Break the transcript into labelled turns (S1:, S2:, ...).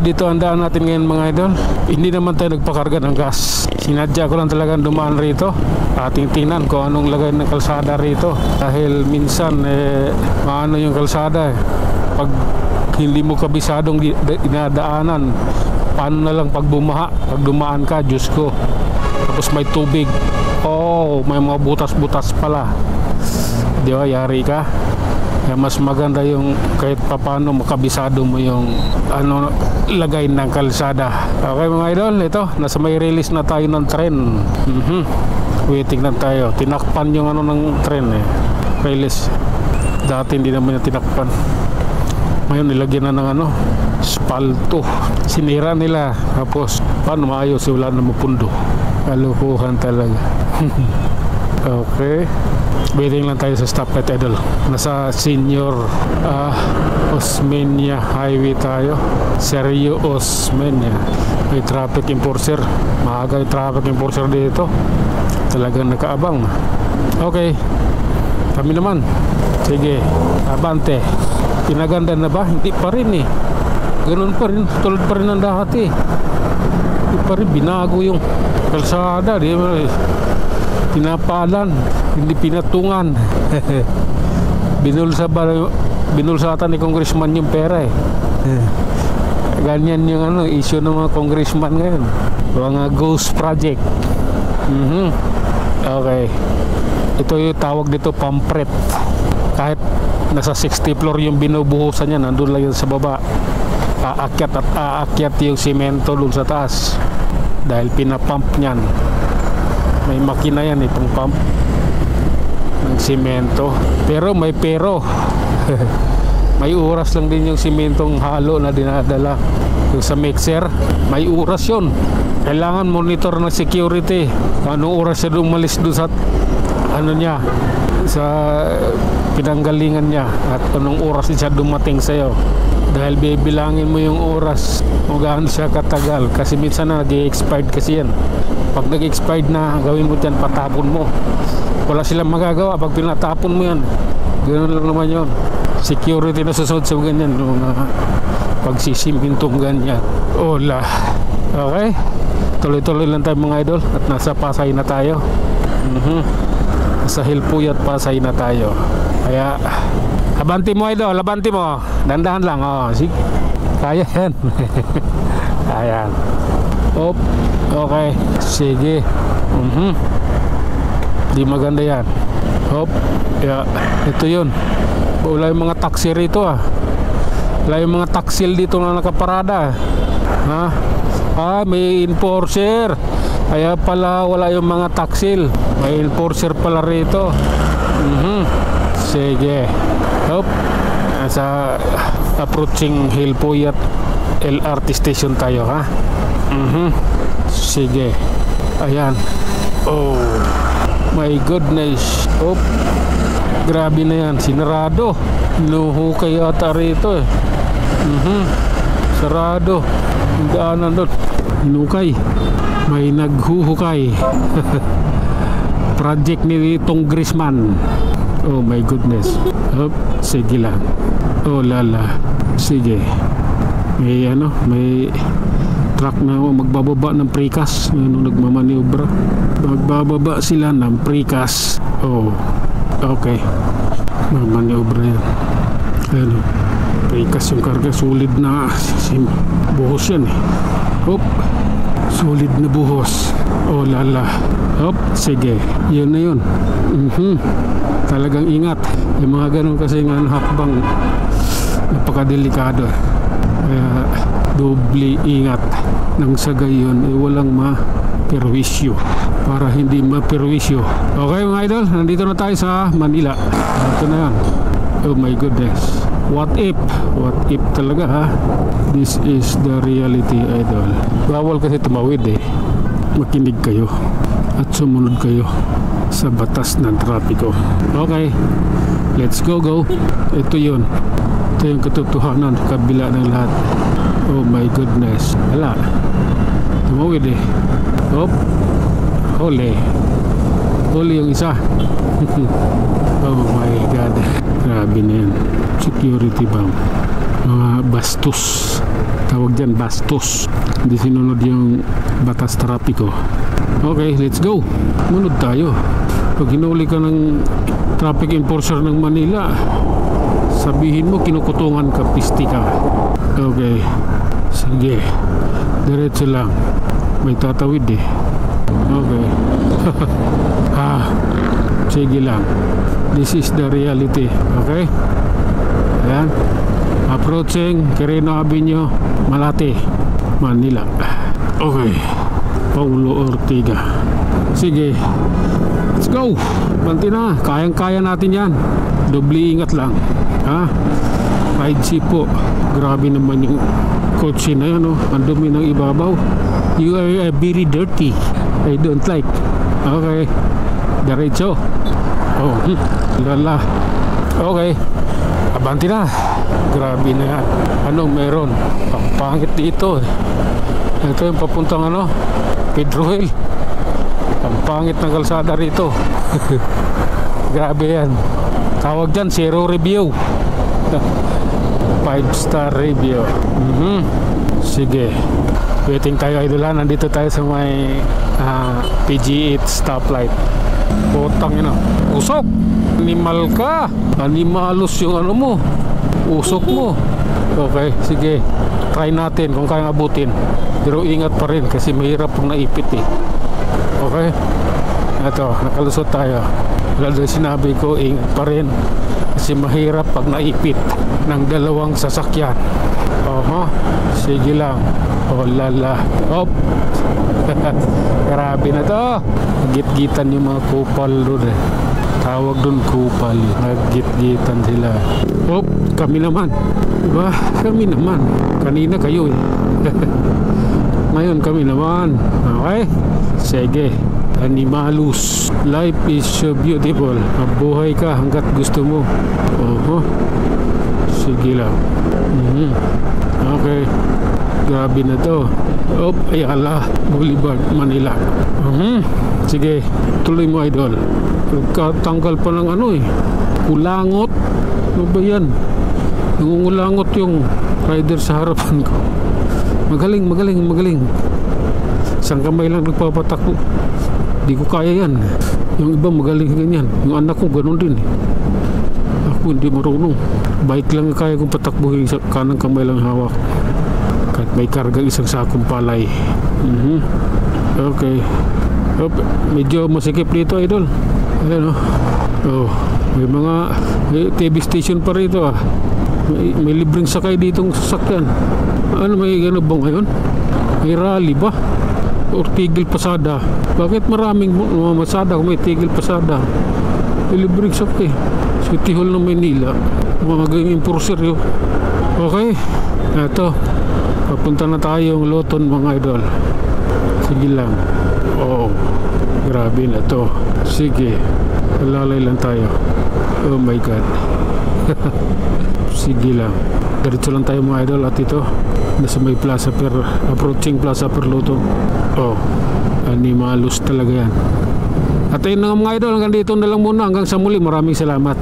S1: Dito ang daan natin ngayon mga idol. Hindi naman tayo nagpakarga ng gas. Sinadya ko lang talagang dumaan rito. Ating tingnan kung anong lagay ng kalsada rito. Dahil minsan maano yung kalsada pag hindi mo kabisadong dinadaanan. Paano na lang pag bumaha, pag dumaan ka, Diyos ko. Tapos may tubig. Oh, may mga butas-butas pala. Di ba, yari ka. Kaya mas maganda yung kahit papano makabisado mo yung lagay ng kalsada. Okay mga idol, ito nasa may release na tayo ng tren. Waiting na tayo. Tinakpan yung ng tren release. Dati hindi naman yung tinakpan. Ngayon nilagyan na ng spalto. Sinira nila. Tapos paano maayos, wala na mapundo. Kalukuhan talaga. Okay, waiting lang tayo sa stoplight idol. Nasa Senior Osmeña Highway tayo. Sergio Osmeña. May traffic enforcer. Maaga yung traffic enforcer dito. Talagang nakaabang. Okay, kami naman. Sige, abante. Pinaganda na ba? Hindi pa rin Ganun pa rin, tulad pa rin ng dati. Hindi pa rin, binago yung kalsada. Di ba? Pinapalan, hindi pinatungan. Binulsatan ni congressman yung pera Ganyan yung issue ng mga congressman ngayon. Mga ghost project. Okay, ito yung tawag dito, pampret. Kahit nasa 60 floor yung binubuhusan niya, nandun lang yun sa baba. Aakyat at aakyat yung simento dun sa taas dahil pinapump niyan. May makina yan pang pump ng simento. Pero may may oras lang din yung simentong halo na dinadala. Yung sa mixer, may oras yun. Kailangan monitor ng security anong oras siya umalis doon sa niya, sa pinanggalingan niya, at anong oras siya dumating sa'yo. Dahil bibilangin mo yung oras kung gaano siya katagal. Kasi minsan na nag-expired kasi yan. Pag nag-expired na, gawin mo dyan, patapon mo. Wala silang magagawa pag pinatapon mo yan. Ganoon lang naman yun. Security na susunod sa ganyan, pagsisimintong ganyan. Ola. Okay, tuloy-tuloy lang tayo mga idol. At nasa Pasay na tayo. Nasa Hilpuyat, Pasay na tayo. Kaya abanti mo idol, abanti mo. Dandahan lang, sige. Kaya yan. Ayan. Op. Okay, sige. Di maganda yan. Hop. Yeah. Ito yun. Wala yung mga taxi rito Wala yung mga taksil dito na nakaparada may enforcer. Kaya pala wala yung mga taksil. May enforcer pala rito. Sige. Hop. Nasa approaching Hilpuyat LRT station tayo Sige. Ayan. Oh my goodness. Hop. Grabe na yan. Sinarado. Luhukay ata rito Sarado. Daanan doon. Hinukay. May naghuhukay. Project ni Congressman. Oh my goodness. Hop. Sige lang. Oh lala. Sige. May truck na magbababa ng precast. Nagmamaniobra. Magbababa sila ng precast. Oh. Okay. Magmaniobra yan. Precast yung karga. Solid na buhos yan Hop. Solid na buhos. Oh lala. Hop. Sige. Yun na yun. Talagang ingat. Yung mga ganun kasi hakbang napakadelikado. Kaya doble ingat. Nang sa gayon walang maperwisyo. Para hindi maperwisyo. Okay mga idol, nandito na tayo sa Manila. Ito na yan. Oh my goodness. What if? What if talaga This is the reality idol. Bawal kasi tumawid Makinig kayo at sumunod kayo sa batas ng trapiko. Okay, let's go. Ito yun. Ito yung katotohanan, kabila ng lahat. Oh my goodness. Wala. Tumawid Hop. Huli yung isa. Oh my god. Grabe na yan. Security bomb. Mga bastos. Tawag dyan, bastos. Hindi sinunod yung batas trapiko. Okay, let's go. Munod tayo. Pag hinuli ka ng traffic enforcer ng Manila, sabihin mo kinukutungan ka, pisti ka. Okay, sige, diretso lang. May tatawid eh. Okay. Sige lang. This is the reality. Okay. Ayan, approaching Quirino Avenue, Malate, Manila. Okay, Paulo Ortiga. Sige, let's go. Banti na, kayang-kaya natin yan. Doble ingat lang. 5G po. Grabe naman yung kotse na yan, oh. Ang dumi ng ibabaw. You are very dirty. I don't like. Okay, diretso. Oh, lala. Okay, abanti na. Grabe na yan. Anong meron? Ang pangit dito eh. Ito yung papuntang Pedro Hill. Ang pangit ng kalsada rito. Grabe yan. Tawag dyan, zero review. 5-star review. Sige, waiting tayo idolan. Nandito tayo sa may PG8 stoplight. Potang yun, usok. Animal ka. Animalos yung mo, usok mo. Okay, sige, try natin kung kaya abutin. Pero ingat pa rin kasi mahirap pag naipit eh. Okay, ito, nakalusot tayo. Lalo sinabi ko, ingat pa rin kasi mahirap pag naipit ng dalawang sasakyan. Sige lang. Oh lala. Hop. Grabe na to. Git-gitan yung mga kupal doon eh. Tawag doon kupal. Nag-git-gitan sila. Hop, kami naman. Diba? Kami naman. Kanina kayo eh. Ngayon kami naman. Okay? Sige. Animalus. Life is so beautiful. Mabuhay ka hanggat gusto mo. Sige lang. Okay. Grabe na to. Ayala Boulevard, Manila. Sige, tuloy mo idol. Tanggal pa ng kulangot. Ano ba yan? Nangungulangot yung rider sa harapan ko. Magaling. Isang kamay lang nagpapatakbo. Di ko kaya yan. Yung iba magaling ganyan. Yung anak ko ganun din eh. Ako hindi marunong. Bike lang kaya kong patakbuhin, sa kanang kamay lang hawak. Kahit may kargang isang sakong palay. Okay. Medyo masikip dito idol. Ayan may mga TV station pa rito ah. May libreng sakay ditong sasakyan. May gano'n ba ngayon? May rally ba? Or tigil pasada? Bakit maraming masada kung may tigil pasada? May libreng sakay. City Hall ng Manila. Mga ganyang enforcer yun. Okay, eto, papunta na tayong Loton mga idol. Sige lang. Grabe na to. Sige, lalay lang tayo. Oh my god. Sige lang. Diretso lang tayo mga idol. At ito, nasa may Plaza Per, approaching Plaza Per Loton. Animalus talaga yan. At ayun na mga idol, hanggang dito na lang muna. Hanggang sa muli, maraming salamat.